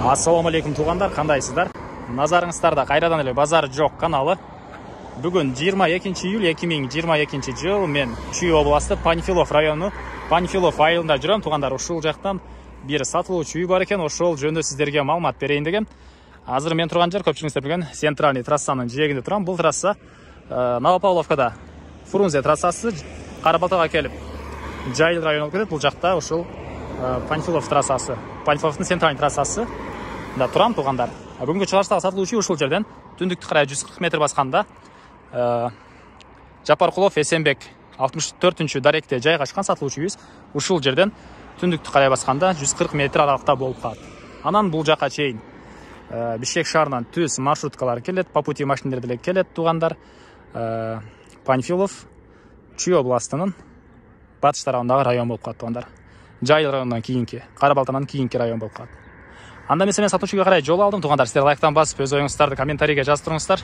Ассалаумалейкум туғандар, қандайсыздар? Назарыңыздарда қайрадан эле базар жоқ каналы. Бүгін 22 июль 2022 жыл мен Чүй областы Панфилов району Панфилов айылында жүрөм туғандар. Ушул жақтан бир сатылуучу үй бар екен, ошол жөнүндө сиздерге маалымат берейин деген. Азыр мен турган жер көпчүлүгүңүздөр билген центральный трассанын жээгинде турам. Бул трасса Новопавловкада Фрунзе трассасы Карабалтага келип Жайыл району болуп кетет. Бул жакта ушул Панфилов трассасы, Панфиловдун центральный трассасы да турам туғандар. Бүгүнкү чыгарыштагы сатылуучу ушул жерден түндүктү карай 140 метр басканда Жапаркулов Эсенбек 64-чү даректе жайгашкан сатылуучубуз. Ушул жерден түндүктү карай басканда 140 метр аралыкта болуп калат. Анан бул жака чейин Бишкек шаарынан түз маршруткалар келет, по пути машиналар деле келет туғандар. Панфилов Чүй областынын батыш тарабындагы район болуп калат туғандар. Жайыл районунан кийинки, Карабалтанан кийинки район болуп калат. Анда мен сатуучуга карай жол алдым туғандар. Сиздер лайктан басып, өз оюңуздарды комментарийге жазып туруңуздар.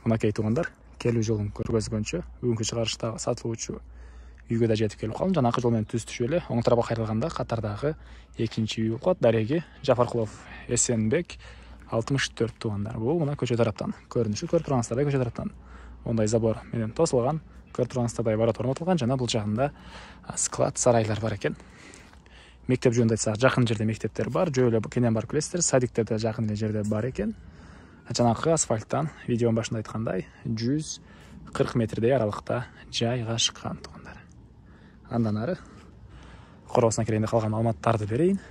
Мынакей туғандар, келүү жолун көргөзгөнчө бүгүнкү чыгарыштагы сатылуучу үйгө да жетип келип калдым. Жанакы жол менен түз түшүп эле оң тарапка кайрылганда катардагы экинчи үй болуп калат. Дареги Жапаркулов Эсенбек 64 туғандар. Бул мына көчө тараптан көрүнүшү, көрүп тургансыздар, көчө тараптан ондай забор менен тосулган, көрүп тургансыздар, ворот орнотулган. Жана бул жагында склад, сарайлар бар экен. Мектеп жөнүндө айтсак, жакын жерде мектептер бар, жөө эле кенен барып келесиздер. Садиктер да жакын эле жерде бар экен. Жанакы асфальттан видеонун башында айткандай 140 метрдей аралыкта жайгашкан тугандар. Андан ары короосуна келгенде калган маалыматтарды берейин.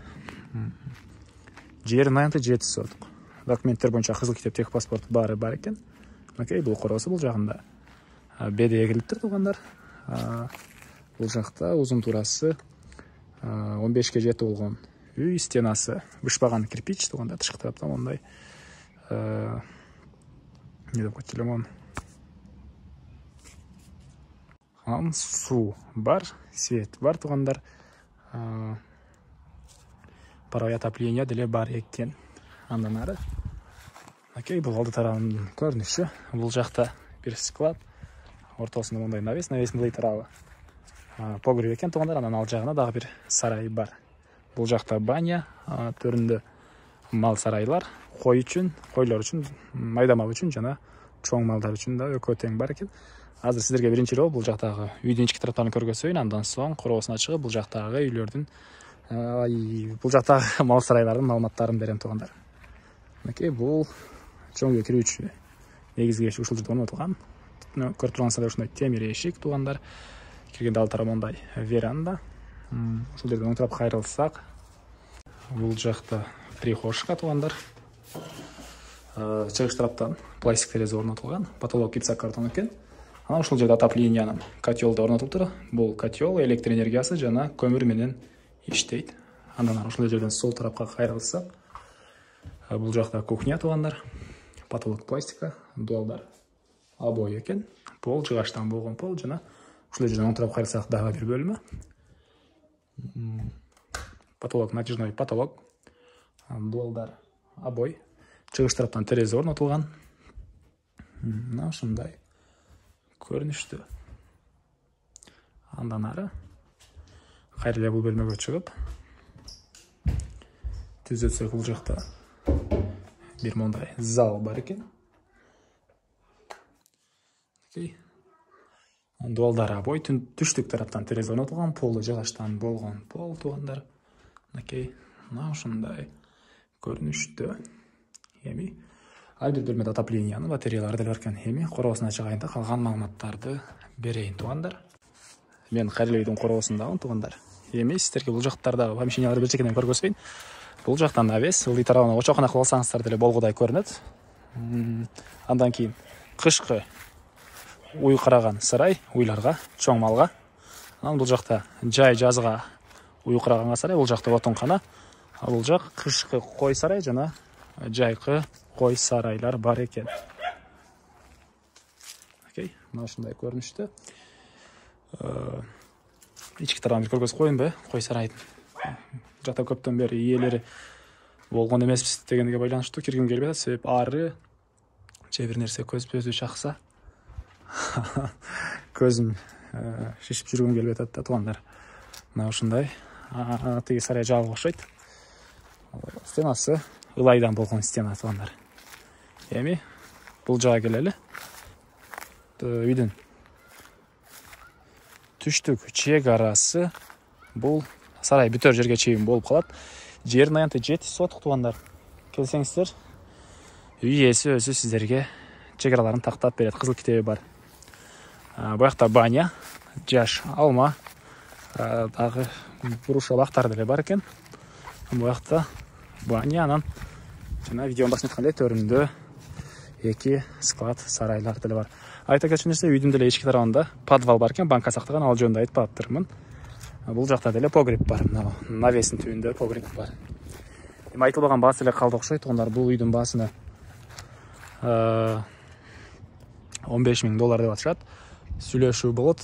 Жерин аянты 7 соток. Документтер боюнча кызыл китеп, техпаспорт баары бар экен. Окей, бул короосу бул жагында беди эгилиптир тугандар. Бул жакта узун турасы 15ке жети болгон үй, стенасы бышпаган кирпич туганда, тышкы тараптан мондай не деп коет телефон. Суу бар, свет бар тугандар. Паровой отопление деле бар экен. Андан ары окей, бул алды тарабынын көрүнүшү. Бул жакта бир склад, ортосунда мондай навесин былай тарабы погреб экен тугандар. Анан ал жагына дагы бир сарай бар. Бул жакта баня, төрүндө мал сарайлар, кой үчүн, койлор үчүн, майда мал үчүн жана чоң малдар үчүн да экөө тең бар экен. Азыр сиздерге биринчи жолу бул жактагы үйдүн ички тараптарын көргөзөйүн. Андан соң короосуна чыгып бул жактагы үйлөрдүн, бул жактагы мал сарайлардын маалыматтарын берем тугандар. Окей, бул чоң үйгө кирүүчү негизги эшик ушул жерде орнотулган. Көрүп тургансыздар, ушундай темир эшик тугандар. Киргенде ал тарап мондай веранда. Ушул жерден оң тарапка кайрылсак, бул жакта прихожка тугандар. Чыгыш тараптан пластик терезе орнотулган, потолок гипсокартон экен. Анан ушул жерде отоплениянын котелду орнотулуптур. Бул котел электр энергиясы жана көмүр менен иштейт. Андан ушул жерден сол тарапка кайрылсак, бул жакта кухня тугандар. Потолок пластика, дуалдар обой экен. Пол жыгачтан болгон пол жана ушул жерден оң тарапка кайрылсак дагы бир бөлмө. Потолок натяжной потолок, дуалдар обой. Чыгыш тараптан терезе орнотулган. Мына ушундай көрүнүштү. Андан ары кайра эле бул бөлмөгө чыгып түз өтсөк, бул жакта бир мондай зал бар экен. Дуалдар обой, түштүк тараптан терезе орнотулган, полу жыгачтан болгон пол тугандар. Окей, мына ушундай көрүнүштү. Эми ар бир бөлмөдө отоплениянын батареялары деле бар экен. Эми короосуна чыгайын да калган маалыматтарды берейин тугандар. Мен кайра эле үйдүн короосундамын тугандар. Эми сиздерге бул жактардагы помещенияларды бир чекеден көргөзбөйүн. Бул жактан навес, ылдый тарабына очокона кылып алсаңыздар деле болгодай көрүнөт. Андан кийин кышкы уй караган сарай, уйларга, чоң малга. Анан бул жакта жай жазга уй караганга сарай, бул жакта отункана. Бул жак кышкы кой сарай жана жайкы кой сарайлар бар экен. Окей, мына ушундай көрүнүштү. Ички тарабын бир көргөзүп коеюнбу, кой сарайдын. Жакта көптөн бери ээлери болгон эмеспиз дегенге байланыштуу киргим келбей атат. Себеп ары же бир нерсе көзбү чакса көзүм шишип жүргүм келбей атат да тугандар. Мына ушундай тиги сарай жабык окшойт. стенасы ылайдан болгон стена туугандар. Эми бул жака келели. Үйдүн түштүк чек арасы бул сарай бүтөр жерге чейин болуп калат. Жердин аянты 7 соток туугандар. Келсеңиздер, үй ээси өзү сиздерге чек-араларын тактап берет. Кызыл китеби бар. Буякта баня, жаш алма, дагы буруша бактар деле бар экен. Буякта баня, анан жана видеонун башында айткандай төрүндө 2 склад сарайлар деле бар. Айта кетчү нерсе, үйдүн деле эчки тарабында подвал бар экен, банка сактаган, ал жөнүндө айтпаптырмын. Бул жакта деле погреб бар. Навестин түбүндө погреб бар. Эми айтылбаган баасы эле калды окшойт. Туугандар, бул үйдүн баасына $15,000 деп атышат. Сүйлөшүү болот.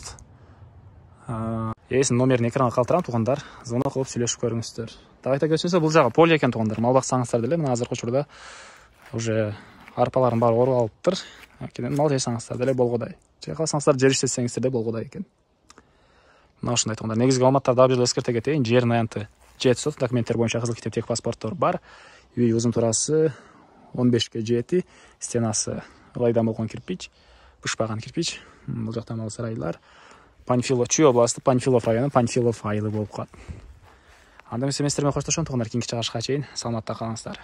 Ээсинин номерин экранга калтырам туугандар. Звонок кылып сүйлөшүп көрүңүздөр. Дагы айта кетчү нерсе, бул жагы поле экен туугандар. Мал баксаңыздар деле, мына азыркы учурда уже арпаларын баары оруп алыптыр. Кенен мал жайсаңыздар деле болгодай. Же калсаңыздар жер иштетсеңиздер деле болгодай экен. Мына ушундай туугандар. Негизги маалыматтарды дагы бир жолу эскерте кетейин. Жердин аянты 7 сот, документтер боюнча кызыл китеп, тек паспорттор бар. Үй узун турасы 15-7, стенасы ылайдан болгон кирпич, бышпаган кирпич. Бул жакта мал сарайлар. Панфилов, Чүй областы, Панфилов району, Панфилов айылы болуп калат. Анда эмес эместермен коштошом туугандар, кийинки чыгышка чейин саламатта калыңыздар.